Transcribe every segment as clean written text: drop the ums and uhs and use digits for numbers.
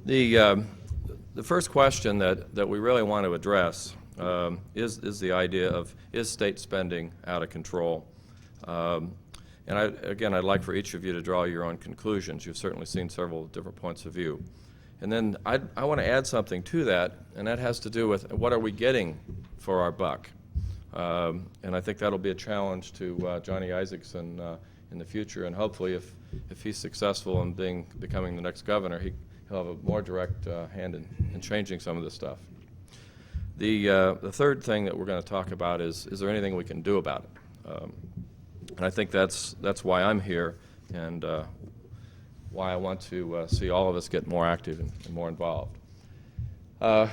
The first question that we really want to address is the idea of, is state spending out of control? And again, I'd like for each of you to draw your own conclusions. You've certainly seen several different points of view. And then I want to add something to that, and that has to do with what are we getting for our buck? And I think that'll be a challenge to Johnny Isaacson in the future, and hopefully if he's successful in becoming the next governor, he'll have a more direct hand in changing some of this stuff. The third thing that we're going to talk about is there anything we can do about it? And I think that's why I'm here, and why I want to see all of us get more active and more involved. I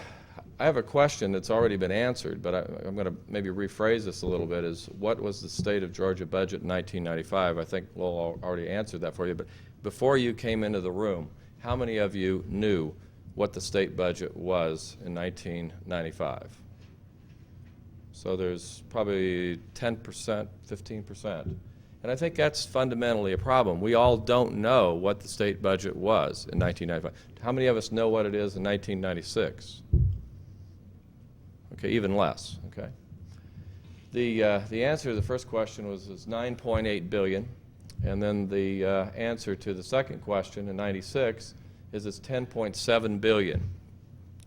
have a question that's already been answered, but I'm going to maybe rephrase this a little bit, is what was the state of Georgia budget in 1995? I think Lowell already answered that for you, but before you came into the room, how many of you knew what the state budget was in 1995? So there's probably 10%, 15%. And I think that's fundamentally a problem. We all don't know what the state budget was in 1995. How many of us know what it is in 1996? Okay, even less, okay? The answer to the first question was 9.8 billion, and then the answer to the second question in 96 is it's 10.7 billion.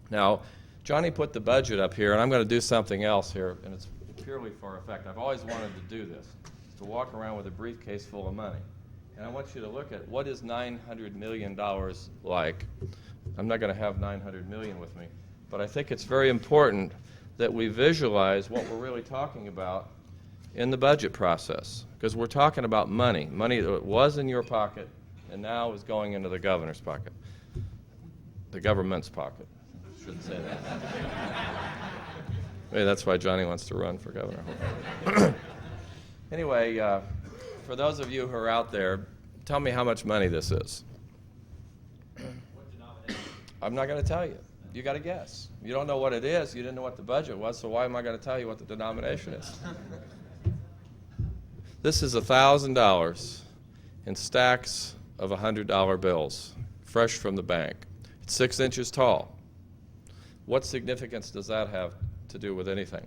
Now, Johnny put the budget up here, and I'm going to do something else here, and it's purely for effect. I've always wanted to do this, to walk around with a briefcase full of money. And I want you to look at what is $900 million like. I'm not going to have 900 million with me, but I think it's very important that we visualize what we're really talking about in the budget process, because we're talking about money that was in your pocket and now is going into the governor's pocket, the government's pocket. I shouldn't say that. Maybe that's why Johnny wants to run for governor. Anyway, for those of you who are out there, tell me how much money this is. What denomination? I'm not going to tell you. You got to guess. You don't know what it is. You didn't know what the budget was, so why am I going to tell you what the denomination is? This is $1,000 in stacks of $100 bills, fresh from the bank. It's 6 inches tall. What significance does that have to do with anything?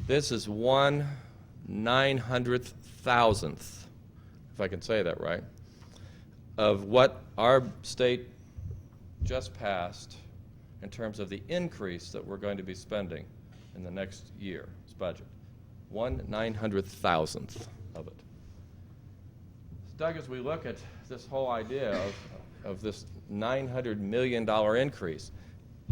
This is 1/900,000th, if I can say that right, of what our state just passed in terms of the increase that we're going to be spending in the next year's budget. 1/900,000th of it. Doug, as we look at this whole idea of this $900 million increase,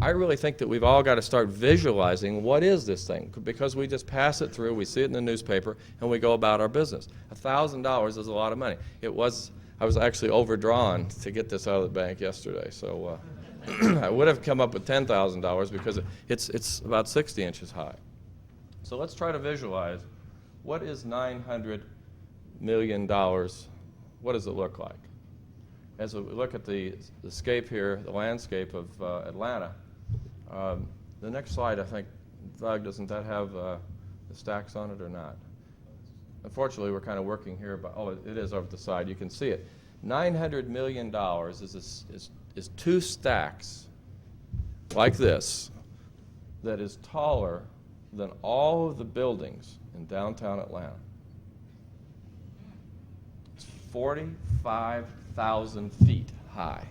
I really think that we've all got to start visualizing what is this thing, because we just pass it through, we see it in the newspaper, and we go about our business. $1,000 is a lot of money. I was actually overdrawn to get this out of the bank yesterday, so I would have come up with $10,000 because it's about 60 inches high. So let's try to visualize, what is $900 million, what does it look like? As we look at the scape here, the landscape of Atlanta, the next slide, I think, Doug, doesn't that have the stacks on it or not? Unfortunately, we're kind of working here, but it is over the side. You can see it. $900 million is 2 stacks like this that is taller than all of the buildings in downtown Atlanta. It's 45,000 feet high.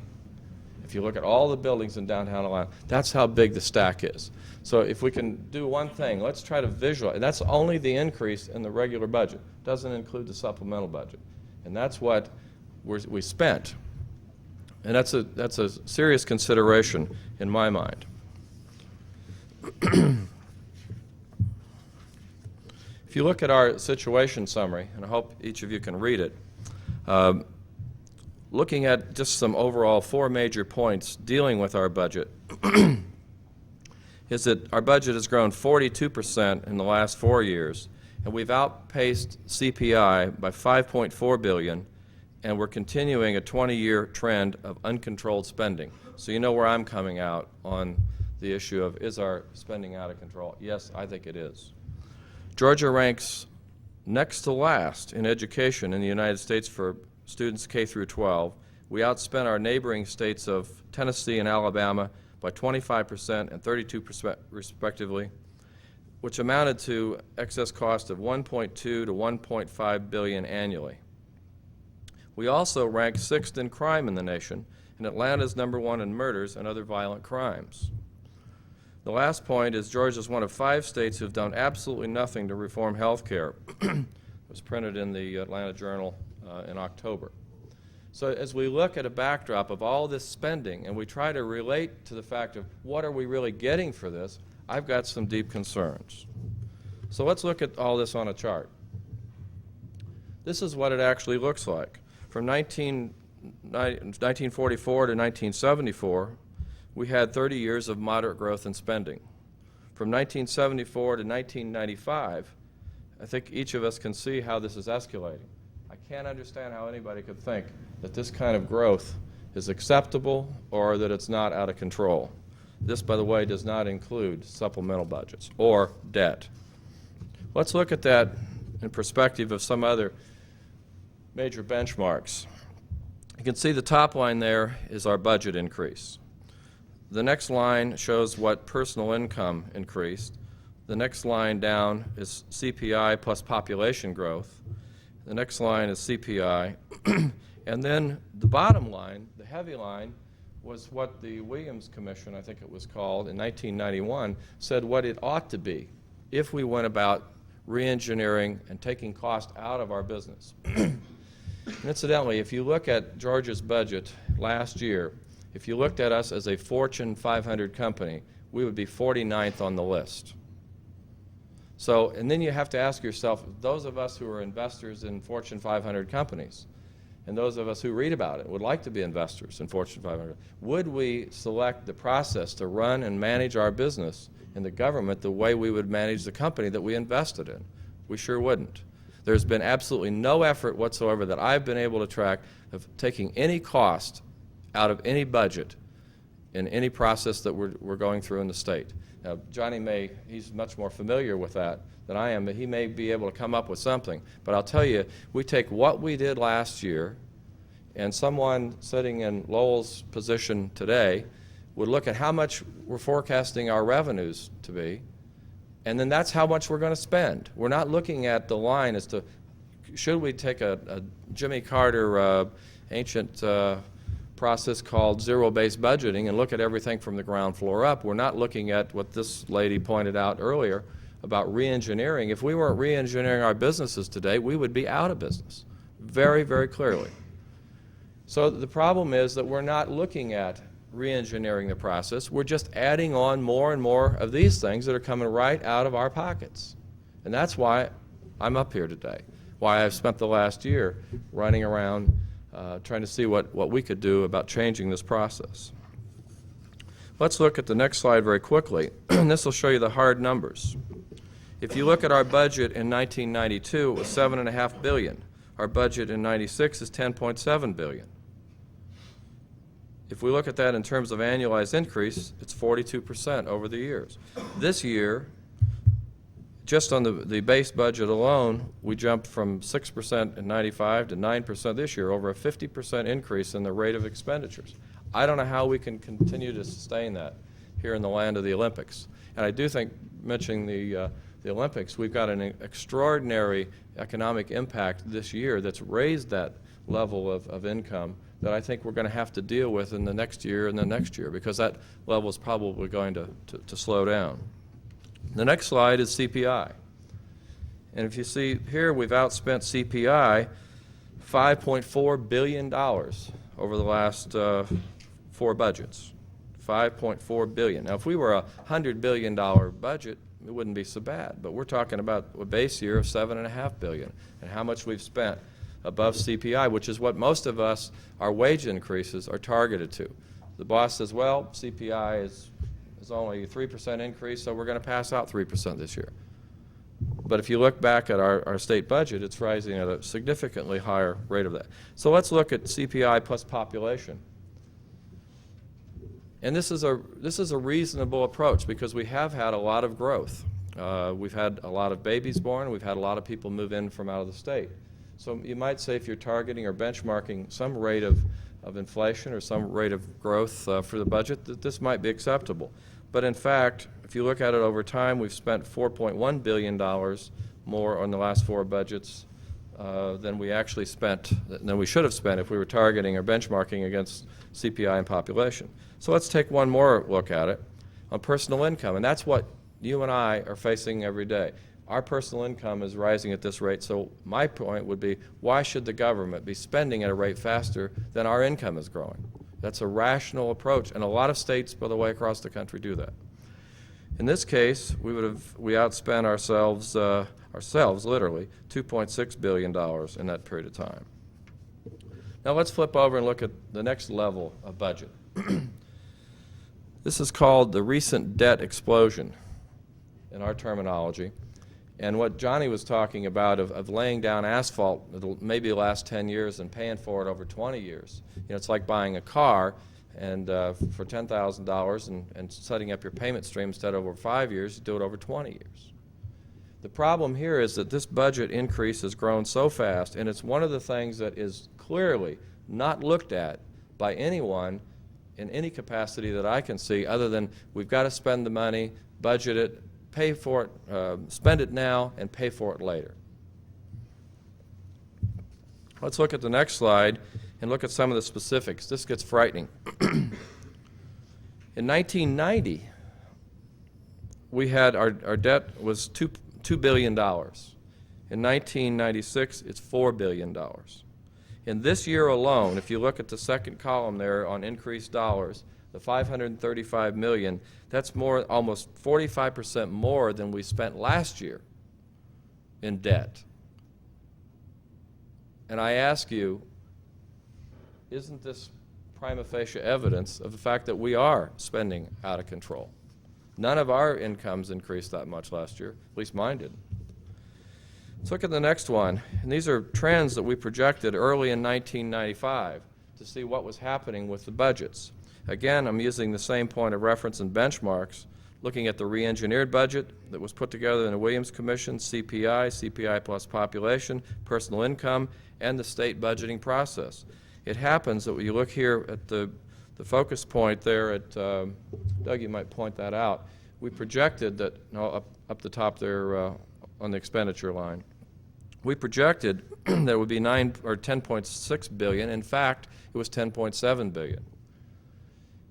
If you look at all the buildings in downtown Atlanta, that's how big the stack is. So if we can do one thing, let's try to visualize. And that's only the increase in the regular budget. Doesn't include the supplemental budget. And that's what we spent. And that's a serious consideration in my mind. If you look at our situation summary, and I hope each of you can read it, looking at just some overall 4 major points dealing with our budget, is that our budget has grown 42% in the last 4 years, and we've outpaced CPI by $5.4 billion, and we're continuing a 20-year trend of uncontrolled spending. So you know where I'm coming out on the issue of, is our spending out of control? Yes, I think it is. Georgia ranks next to last in education in the United States for students K through 12. We outspent our neighboring states of Tennessee and Alabama by 25% and 32% respectively, which amounted to excess cost of $1.2 to $1.5 billion annually. We also ranked 6th in crime in the nation, and Atlanta is #1 in murders and other violent crimes. The last point is Georgia is one of 5 states who have done absolutely nothing to reform health care. It was printed in the Atlanta Journal in October. So as we look at a backdrop of all this spending and we try to relate to the fact of what are we really getting for this, I've got some deep concerns. So let's look at all this on a chart. This is what it actually looks like. From 1944 to 1974, we had 30 years of moderate growth in spending. From 1974 to 1995, I think each of us can see how this is escalating. I can't understand how anybody could think that this kind of growth is acceptable or that it's not out of control. This, by the way, does not include supplemental budgets or debt. Let's look at that in perspective of some other major benchmarks. You can see the top line there is our budget increase. The next line shows what personal income increased. The next line down is CPI plus population growth. The next line is CPI. And then the bottom line, the heavy line, was what the Williams Commission, I think it was called, in 1991, said what it ought to be if we went about re-engineering and taking cost out of our business. Incidentally, if you look at Georgia's budget last year, if you looked at us as a Fortune 500 company, we would be 49th on the list. So, and then you have to ask yourself, those of us who are investors in Fortune 500 companies, and those of us who read about it would like to be investors in Fortune 500, would we select the process to run and manage our business in the government the way we would manage the company that we invested in? We sure wouldn't. There's been absolutely no effort whatsoever that I've been able to track of taking any cost out of any budget in any process that we're going through in the state. Now, Johnny may, he's much more familiar with that than I am, but he may be able to come up with something. But I'll tell you, we take what we did last year, and someone sitting in Lowell's position today would look at how much we're forecasting our revenues to be, and then that's how much we're going to spend. We're not looking at the line as to should we take a Jimmy Carter ancient process called zero-based budgeting and look at everything from the ground floor up. We're not looking at what this lady pointed out earlier about re-engineering. If we weren't re-engineering our businesses today, we would be out of business, very, very clearly. So the problem is that we're not looking at re-engineering the process. We're just adding on more and more of these things that are coming right out of our pockets. And that's why I'm up here today, why I've spent the last year running around trying to see what we could do about changing this process. Let's look at the next slide very quickly. This will show you the hard numbers. If you look at our budget in 1992, it was $7.5 billion. Our budget in 96 is $10.7 billion. If we look at that in terms of annualized increase, it's 42% over the years. This year, just on the base budget alone, we jumped from 6% in 95 to 9% this year, over a 50% increase in the rate of expenditures. I don't know how we can continue to sustain that here in the land of the Olympics. And I do think, mentioning the Olympics, we've got an extraordinary economic impact this year that's raised that level of income that I think we're going to have to deal with in the next year and the next year, because that level is probably going to slow down. The next slide is CPI. And if you see here, we've outspent CPI $5.4 billion over the last 4 budgets. $5.4 billion. Now, if we were a $100 billion budget, it wouldn't be so bad. But we're talking about a base year of $7.5 billion, and how much we've spent above CPI, which is what most of us, our wage increases, are targeted to. The boss says, well, CPI is only a 3% increase, so we're going to pass out 3% this year. But if you look back at our state budget, it's rising at a significantly higher rate of that. So let's look at CPI plus population. And this is a reasonable approach, because we have had a lot of growth. We've had a lot of babies born. We've had a lot of people move in from out of the state. So you might say, if you're targeting or benchmarking some rate of of inflation or some rate of growth for the budget, that this might be acceptable. But in fact, if you look at it over time, we've spent $4.1 billion more on the last 4 budgets than we actually spent, than we should have spent if we were targeting or benchmarking against CPI and population. So let's take one more look at it on personal income, and that's what you and I are facing every day. Our personal income is rising at this rate, so my point would be, why should the government be spending at a rate faster than our income is growing? That's a rational approach, and a lot of states, by the way, across the country do that. In this case, we outspent ourselves literally $2.6 billion in that period of time. Now let's flip over and look at the next level of budget. This is called the recent debt explosion in our terminology. And what Johnny was talking about of laying down asphalt that'll maybe last 10 years and paying for it over 20 years. You know, it's like buying a car and for $10,000 and setting up your payment stream instead of over 5 years, you do it over 20 years. The problem here is that this budget increase has grown so fast, and it's one of the things that is clearly not looked at by anyone in any capacity that I can see, other than we've got to spend the money, budget it, pay for it, spend it now, and pay for it later. Let's look at the next slide and look at some of the specifics. This gets frightening. In 1990, we had our debt was $2 billion. In 1996, it's $4 billion. In this year alone, if you look at the second column there on increased dollars, the $535 million, that's more, almost 45% more than we spent last year in debt. And I ask you, isn't this prima facie evidence of the fact that we are spending out of control? None of our incomes increased that much last year, at least mine didn't. Let's look at the next one. And these are trends that we projected early in 1995 to see what was happening with the budgets. Again, I'm using the same point of reference and benchmarks, looking at the re-engineered budget that was put together in the Williams Commission, CPI, CPI plus population, personal income, and the state budgeting process. It happens that when you look here at the focus point there at, Doug, you might point that out, we projected that, no, up the top there on the expenditure line, we projected that it would be 10.6 billion. In fact, it was 10.7 billion.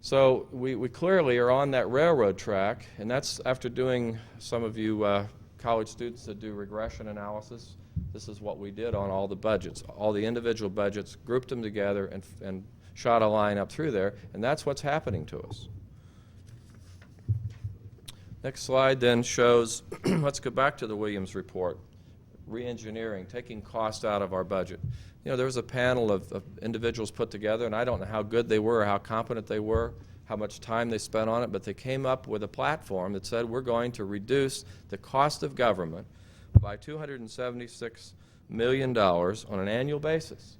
So we clearly are on that railroad track, and that's after doing, some of you college students that do regression analysis, this is what we did on all the budgets, all the individual budgets, grouped them together and shot a line up through there, and that's what's happening to us. Next slide then shows, let's go back to the Williams report, re-engineering, taking cost out of our budget. You know, there was a panel of individuals put together, and I don't know how good they were or how competent they were, how much time they spent on it, but they came up with a platform that said we're going to reduce the cost of government by $276 million on an annual basis.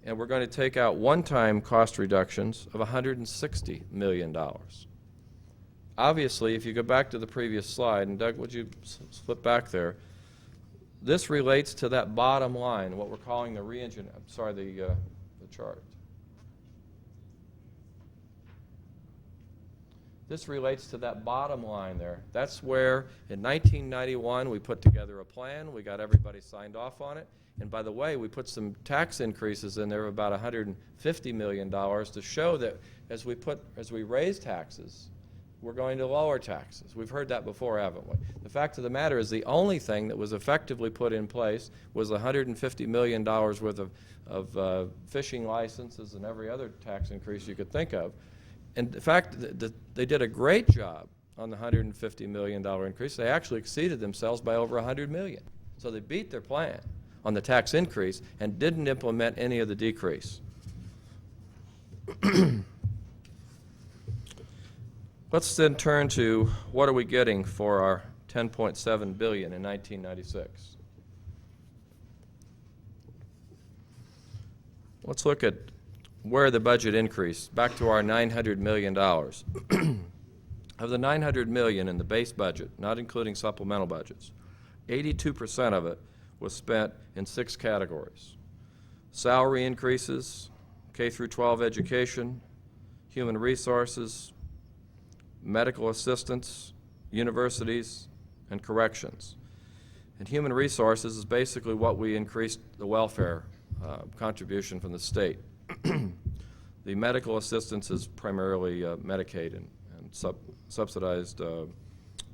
And we're going to take out one-time cost reductions of $160 million. Obviously, if you go back to the previous slide, and Doug, would you flip back there, this relates to that bottom line, what we're calling the the chart. This relates to that bottom line there. That's where in 1991 we put together a plan, we got everybody signed off on it, and by the way, we put some tax increases in there of about $150 million to show that as we raise taxes, we're going to lower taxes. We've heard that before, haven't we? The fact of the matter is the only thing that was effectively put in place was $150 million worth of fishing licenses and every other tax increase you could think of. And in fact, they did a great job on the $150 million increase. They actually exceeded themselves by over $100 million. So they beat their plan on the tax increase and didn't implement any of the decrease. Let's then turn to what are we getting for our $10.7 billion in 1996. Let's look at where the budget increased, back to our $900 million. Of the $900 million in the base budget, not including supplemental budgets, 82% of it was spent in 6 categories. Salary increases, K through 12 education, human resources, medical assistance, universities, and corrections. And human resources is basically what we increased the welfare contribution from the state. The medical assistance is primarily Medicaid and subsidized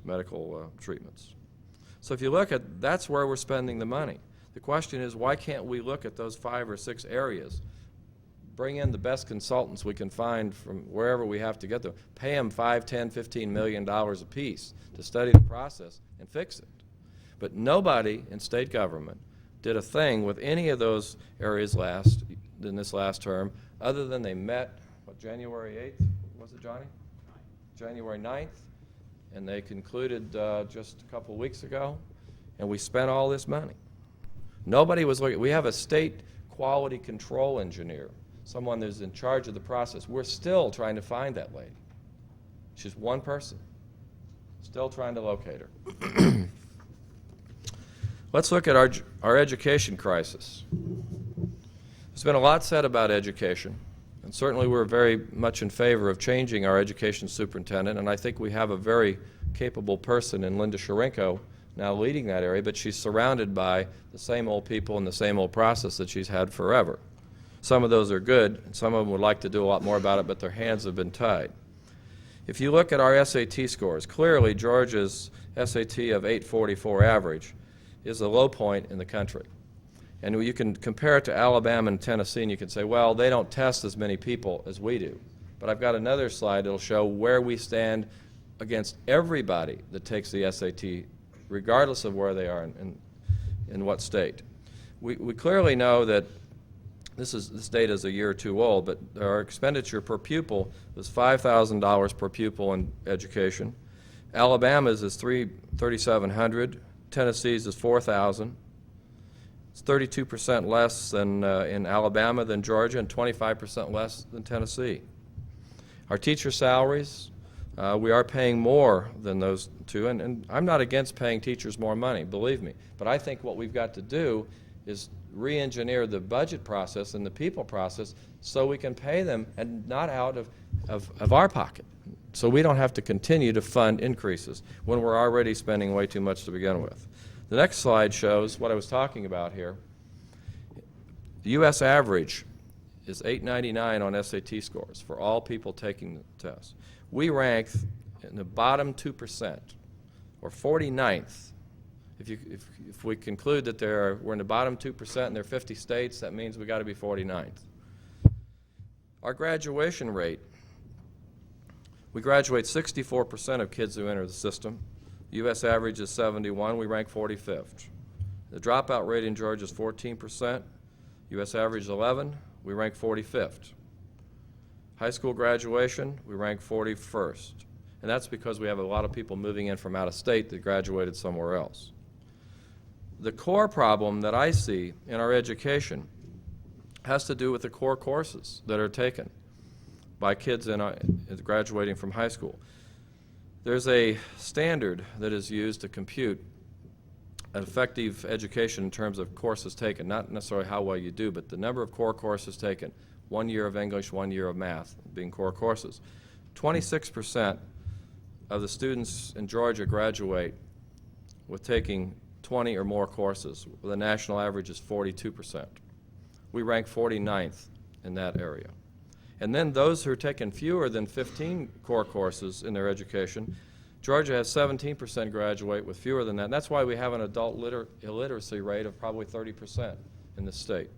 medical treatments. So if you look at, that's where we're spending the money. The question is, why can't we look at those 5 or 6 areas, bring in the best consultants we can find from wherever we have to get them, pay them $5, $10, $15 million apiece to study the process and fix it. But nobody in state government did a thing with any of those areas in this last term, other than they met, what, January 8th? Was it, Johnny? January 9th, and they concluded just a couple of weeks ago, and we spent all this money. Nobody was looking. We have a state quality control engineer, someone that's in charge of the process. We're still trying to find that lady. She's one person. Still trying to locate her. Let's look at our education crisis. There's been a lot said about education, and certainly we're very much in favor of changing our education superintendent, and I think we have a very capable person in Linda Sharenko now leading that area, but she's surrounded by the same old people and the same old process that she's had forever. Some of those are good, and some of them would like to do a lot more about it, but their hands have been tied. If you look at our SAT scores, clearly Georgia's SAT of 844 average is the low point in the country. And you can compare it to Alabama and Tennessee, and you can say, well, they don't test as many people as we do. But I've got another slide that will show where we stand against everybody that takes the SAT, regardless of where they are in what state. We clearly know that this data is a year or two old, but our expenditure per pupil was $5,000 per pupil in education. Alabama's is $3,700. Tennessee's is $4,000. It's 32% less than in Alabama than Georgia, and 25% less than Tennessee. Our teacher salaries, we are paying more than those two, and I'm not against paying teachers more money, believe me, but I think what we've got to do is re-engineer the budget process and the people process so we can pay them and not out of our pocket, so we don't have to continue to fund increases when we're already spending way too much to begin with. The next slide shows what I was talking about here. The U.S. average is 899 on SAT scores for all people taking the test. We rank in the bottom 2%, or 49th. If we conclude that we're in the bottom 2% and there are 50 states, that means we've got to be 49th. Our graduation rate, we graduate 64% of kids who enter the system. U.S. average is 71. We rank 45th. The dropout rate in Georgia is 14%. U.S. average is 11. We rank 45th. High school graduation, we rank 41st. And that's because we have a lot of people moving in from out of state that graduated somewhere else. The core problem that I see in our education has to do with the core courses that are taken by kids graduating from high school. There's a standard that is used to compute an effective education in terms of courses taken, not necessarily how well you do, but the number of core courses taken. 1 year of English, 1 year of math being core courses. 26% of the students in Georgia graduate with taking 20 or more courses. The national average is 42%. We rank 49th in that area. And then those who are taking fewer than 15 core courses in their education, Georgia has 17% graduate with fewer than that. And that's why we have an adult illiteracy rate of probably 30% in the state.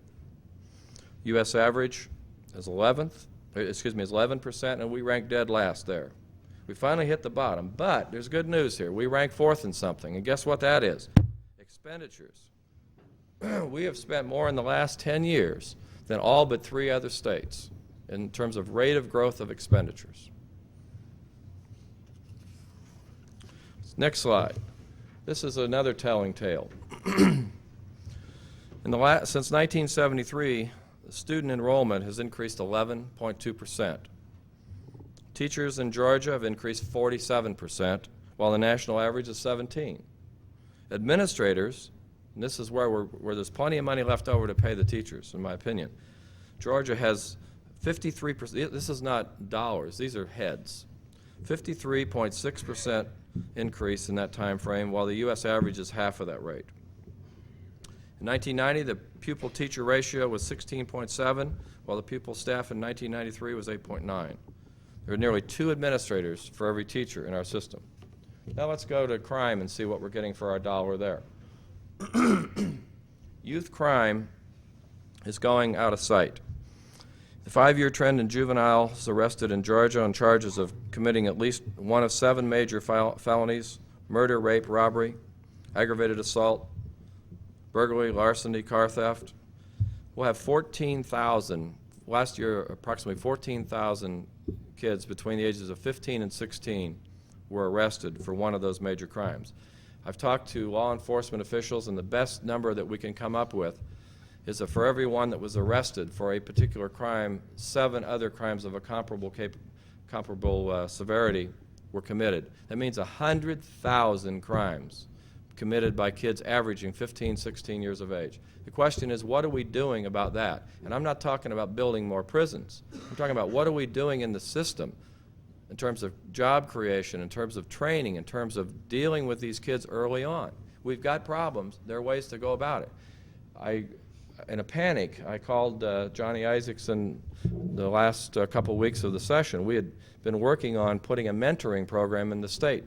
U.S. average is 11%, and we rank dead last there. We finally hit the bottom, but there's good news here. We rank 4th in something, and guess what that is? Expenditures. We have spent more in the last 10 years than all but 3 other states in terms of rate of growth of expenditures. Next slide. This is another telling tale. Since 1973, student enrollment has increased 11.2%. Teachers in Georgia have increased 47%, while the national average is 17%. Administrators, and this is where there's plenty of money left over to pay the teachers, in my opinion. Georgia has 53%, this is not dollars, these are heads. 53.6% increase in that time frame, while the U.S. average is half of that rate. In 1990, the pupil-teacher ratio was 16.7, while the pupil-staff in 1993 was 8.9. There are nearly 2 administrators for every teacher in our system. Now let's go to crime and see what we're getting for our dollar there. Youth crime is going out of sight. The 5-year trend in juveniles arrested in Georgia on charges of committing at least one of 7 major felonies: murder, rape, robbery, aggravated assault, burglary, larceny, car theft. We'll have 14,000, last year approximately 14,000 kids between the ages of 15 and 16 were arrested for one of those major crimes. I've talked to law enforcement officials, and the best number that we can come up with is that for every one that was arrested for a particular crime, 7 other crimes of a comparable severity were committed. That means 100,000 crimes committed by kids averaging 15, 16 years of age. The question is, what are we doing about that? And I'm not talking about building more prisons. I'm talking about what are we doing in the system in terms of job creation, in terms of training, in terms of dealing with these kids early on. We've got problems. There are ways to go about it. In a panic, I called Johnny Isaacson the last couple weeks of the session. We had been working on putting a mentoring program in the state.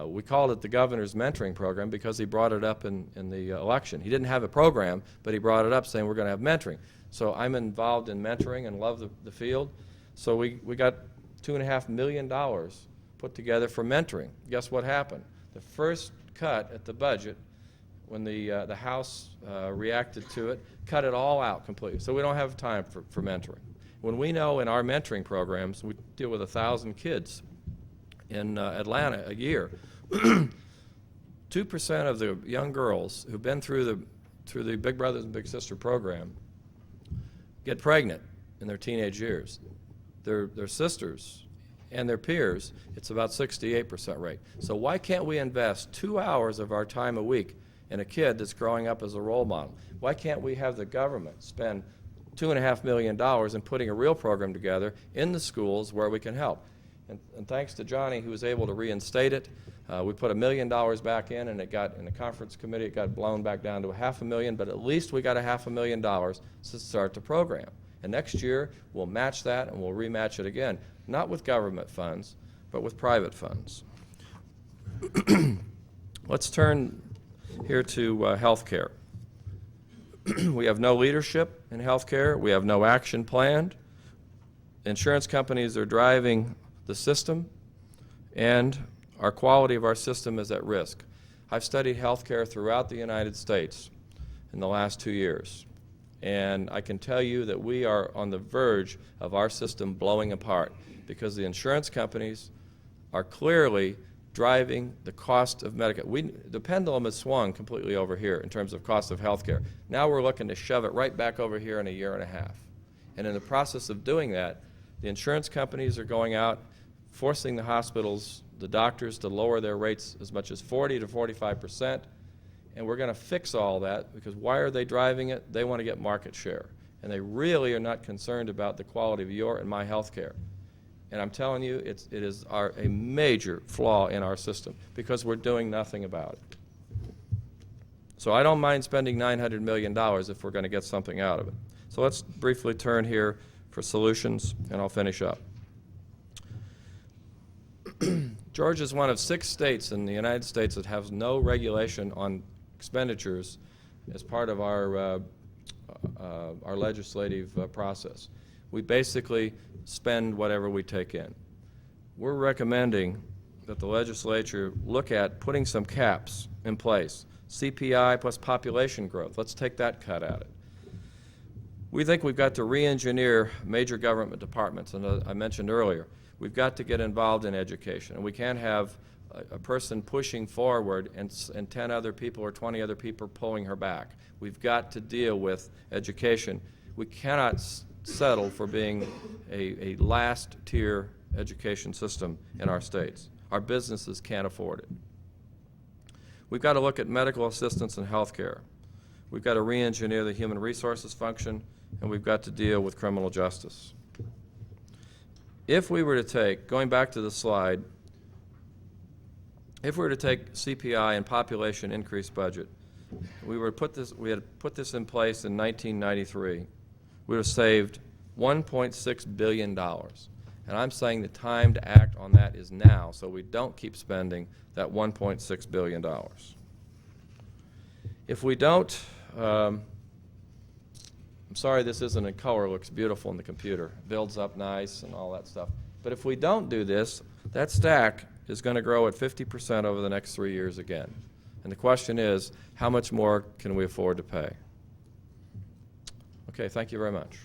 We called it the governor's mentoring program because he brought it up in the election. He didn't have a program, but he brought it up saying we're going to have mentoring. So I'm involved in mentoring and love the field. So we got $2.5 million put together for mentoring. Guess what happened? The first cut at the budget, when the House reacted to it, cut it all out completely. So we don't have time for mentoring. When we know in our mentoring programs, we deal with 1,000 kids in Atlanta a year. 2% of the young girls who've been through the Big Brothers and Big Sister program get pregnant in their teenage years. Their sisters and their peers, it's about 68% rate. So why can't we invest 2 hours of our time a week in a kid that's growing up as a role model? Why can't we have the government spend $2.5 million in putting a real program together in the schools where we can help? And thanks to Johnny, who was able to reinstate it, we put $1 million back in, and it got, in the conference committee, it got blown back down to $500,000, but at least we got $500,000 to start the program. And next year, we'll match that, and we'll rematch it again, not with government funds, but with private funds. Let's turn here to health care. We have no leadership in health care. We have no action planned. Insurance companies are driving the system, and our quality of our system is at risk. I've studied health care throughout the United States in the last 2 years, and I can tell you that we are on the verge of our system blowing apart because the insurance companies are clearly driving the cost of Medicare. The pendulum has swung completely over here in terms of cost of health care. Now we're looking to shove it right back over here in a year and a half. And in the process of doing that, the insurance companies are going out, forcing the hospitals, the doctors, to lower their rates as much as 40 to 45%. And we're going to fix all that because why are they driving it? They want to get market share. And they really are not concerned about the quality of your and my health care. And I'm telling you, it is a major flaw in our system because we're doing nothing about it. So I don't mind spending $900 million if we're going to get something out of it. So let's briefly turn here for solutions, and I'll finish up. Georgia is one of 6 states in the United States that has no regulation on expenditures as part of our legislative process. We basically spend whatever we take in. We're recommending that the legislature look at putting some caps in place. CPI plus population growth. Let's take that cut at it. We think we've got to re-engineer major government departments, and I mentioned earlier, we've got to get involved in education. And we can't have a person pushing forward and 10 other people or 20 other people pulling her back. We've got to deal with education. We cannot settle for being a last-tier education system in our states. Our businesses can't afford it. We've got to look at medical assistance and health care. We've got to re-engineer the human resources function, and we've got to deal with criminal justice. if we were to take, going back to the slide, if we were to take CPI and population increase budget, we had put this in place in 1993, we would have saved $1.6 billion. And I'm saying the time to act on that is now, so we don't keep spending that $1.6 billion. If we don't, I'm sorry this isn't in color, it looks beautiful in the computer, builds up nice and all that stuff. But if we don't do this, that stack is going to grow at 50% over the next 3 years again. And the question is, how much more can we afford to pay? Okay, thank you very much.